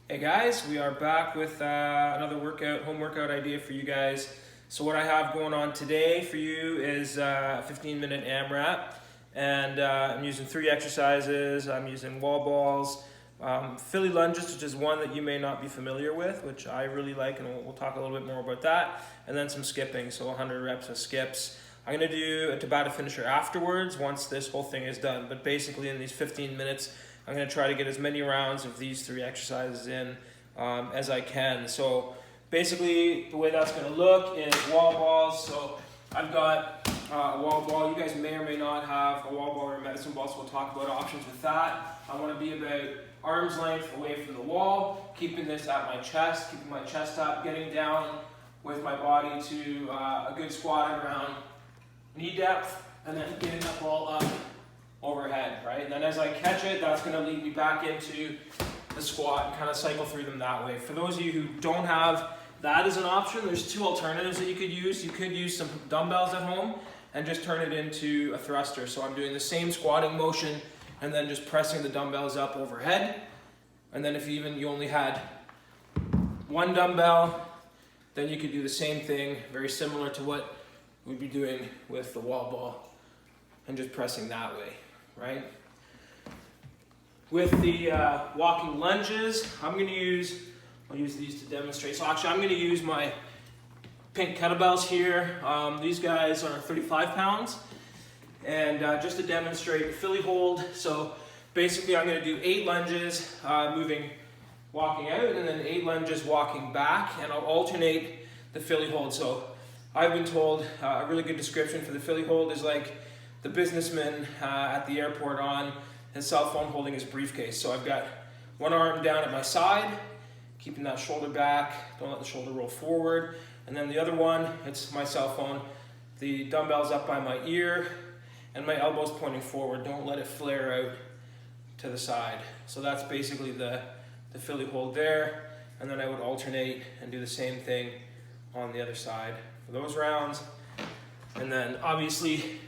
Hey guys, we are back with another home workout idea for you guys. So what I have going on today for you is a 15-minute AMRAP, and I'm using 3 exercises. I'm using wall balls, Philly lunges, which is one that you may not be familiar with, which I really like, and we'll talk a little bit more about that, and then some skipping, so 100 reps of skips. I'm going to do a Tabata finisher afterwards once this whole thing is done, but basically in these 15 minutes, I'm going to try to get as many rounds of these 3 exercises in as I can. So basically the way that's going to look is wall balls. So I've got a wall ball. You guys may or may not have a wall ball or a medicine ball, so we'll talk about options with that. I want to be about arm's length away from the wall, keeping this at my chest, keeping my chest up, getting down with my body to a good squat around knee depth, and then getting that ball up overhead, right? And then as I catch it, that's going to lead me back into the squat and kind of cycle through them that way. For those of you who don't have that as an option, there's 2 alternatives that you could use. You could use some dumbbells at home and just turn it into a thruster. So I'm doing the same squatting motion and then just pressing the dumbbells up overhead. And then if you only had 1 dumbbell, then you could do the same thing, very similar to what we'd be doing with the wall ball, and just pressing that way, right? With the walking lunges, I'll use these to demonstrate. So actually I'm gonna use my pink kettlebells here. These guys are 35 pounds. And just to demonstrate the Philly hold, so basically I'm gonna do 8 lunges, walking out, and then 8 lunges walking back, and I'll alternate the Philly hold. So I've been told a really good description for the Philly hold is like the businessman at the airport on his cell phone holding his briefcase. So I've got one arm down at my side, keeping that shoulder back, don't let the shoulder roll forward. And then the other one, it's my cell phone, the dumbbell's up by my ear, and my elbow's pointing forward. Don't let it flare out to the side. So that's basically the Philly hold there. And then I would alternate and do the same thing on the other side for those rounds. And then obviously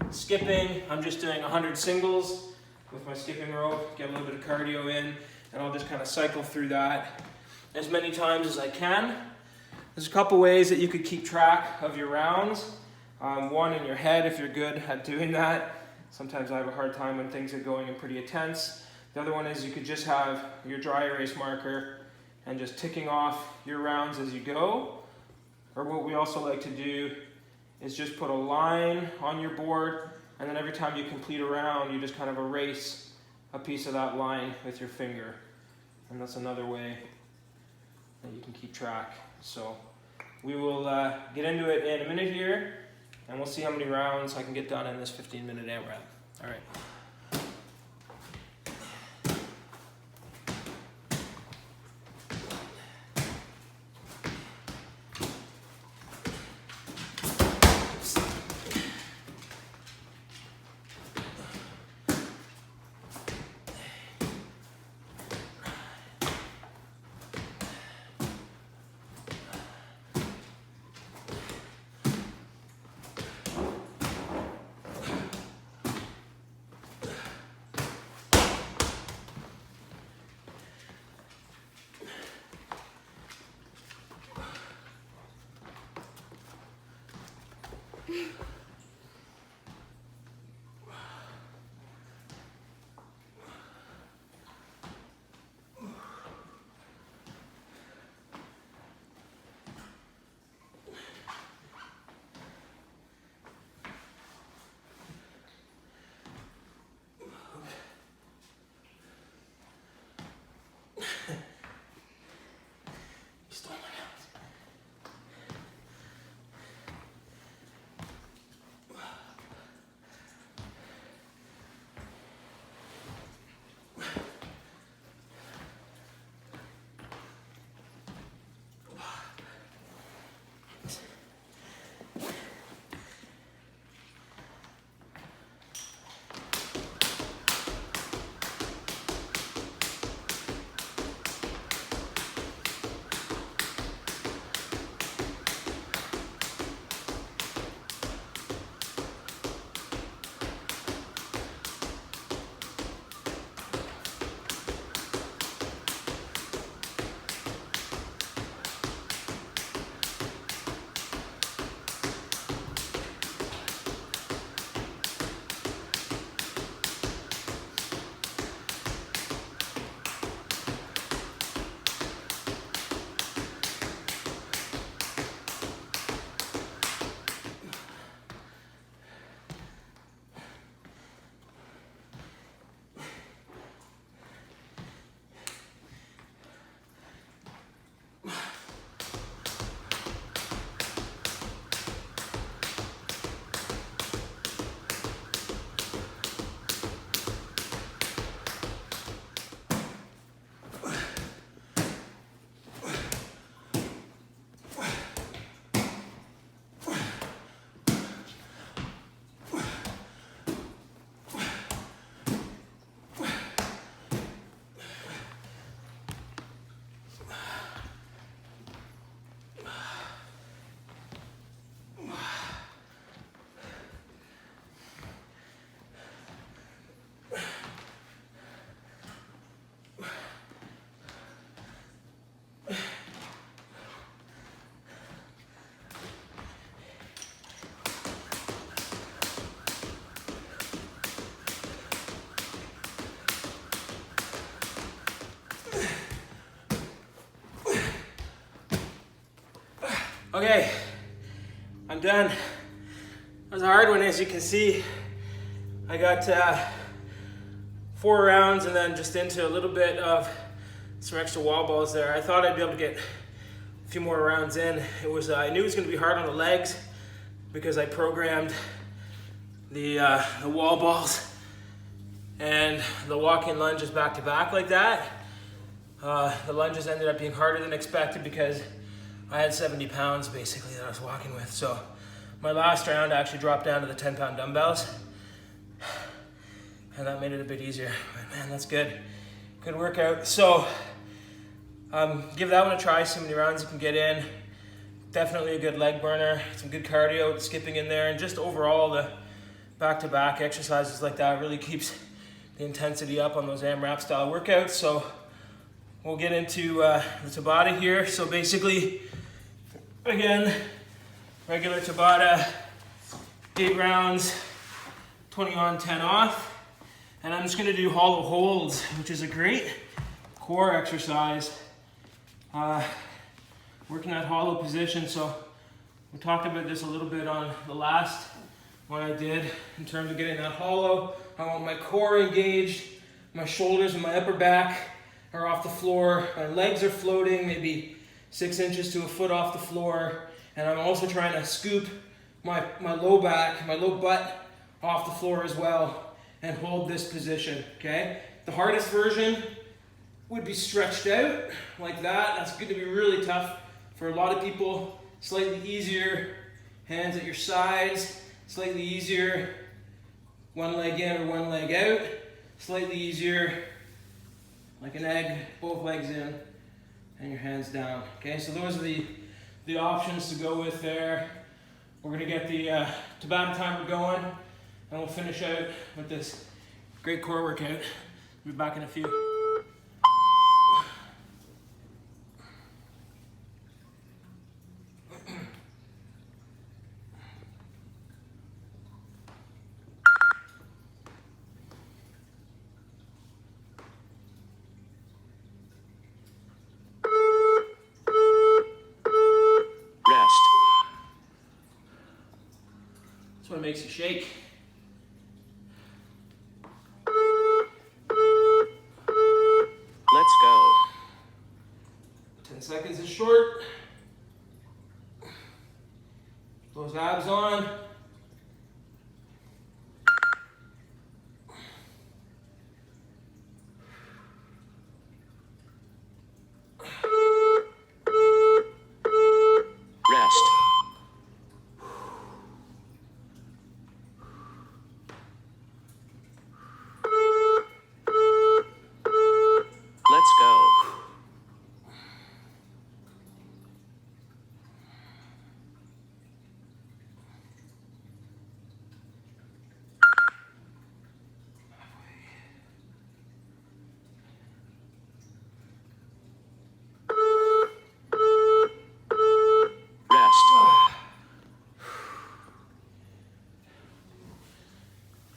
skipping, I'm just doing 100 singles with my skipping rope, get a little bit of cardio in, and I'll just kind of cycle through that as many times as I can. There's a couple ways that you could keep track of your rounds. One, in your head, if you're good at doing that. Sometimes I have a hard time when things are going in pretty intense. The other one is you could just have your dry erase marker and just ticking off your rounds as you go. Or what we also like to do is just put a line on your board, and then every time you complete a round, you just kind of erase a piece of that line with your finger. And that's another way that you can keep track. So we will get into it in a minute here, and we'll see how many rounds I can get done in this 15-minute AMRAP. All right. Okay, I'm done. It was a hard one, as you can see. I got 4 rounds and then just into a little bit of some extra wall balls there. I thought I'd be able to get a few more rounds in. It was I knew it was going to be hard on the legs because I programmed the wall balls and the walk-in lunges back to back like that. The lunges ended up being harder than expected because I had 70 pounds basically that I was walking with. So my last round actually dropped down to the 10-pound dumbbells, and that made it a bit easier. But man, that's good. Good workout. So give that one a try, see how many rounds you can get in. Definitely a good leg burner, some good cardio, skipping in there, and just overall the back-to-back exercises like that really keeps the intensity up on those AMRAP style workouts. So we'll get into the Tabata here. So basically, again, regular Tabata, 8 rounds, 20 on, 10 off. And I'm just gonna do hollow holds, which is a great core exercise. Working that hollow position. So we talked about this a little bit on the last one I did in terms of getting that hollow. I want my core engaged, my shoulders and my upper back are off the floor, my legs are floating, maybe 6 inches to a foot off the floor, and I'm also trying to scoop my low back, my low butt off the floor as well, and hold this position, okay? The hardest version would be stretched out like that. That's going to be really tough for a lot of people. Slightly easier, hands at your sides, slightly easier, one leg in or one leg out, slightly easier, like an egg, both legs in and your hands down. Okay, so those are the options to go with there. We're gonna get the Tabata timer going and we'll finish out with this great core workout. We'll be back in a few. That's what makes you shake. Let's go. 10 seconds is short. Those abs on. Let's go.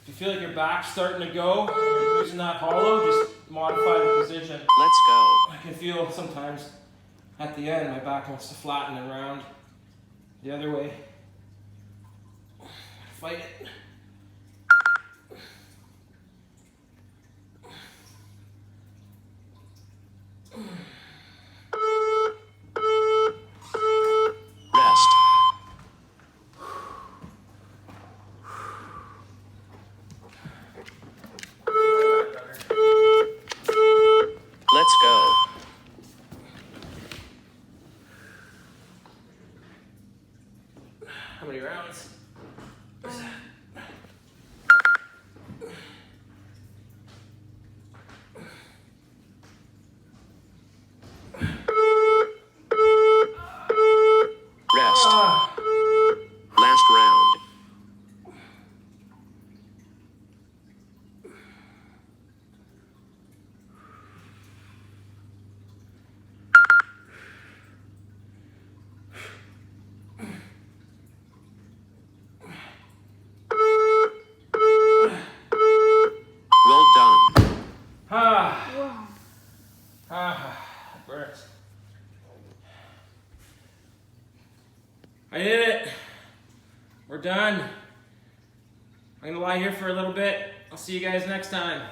If you feel like your back's starting to go, you're losing that hollow, just modify the position. Let's go. I can feel sometimes at the end my back wants to flatten and round the other way. Fight it. Let's go. How many rounds? Rest. Last round. I did it. We're done. I'm gonna lie here for a little bit. I'll see you guys next time.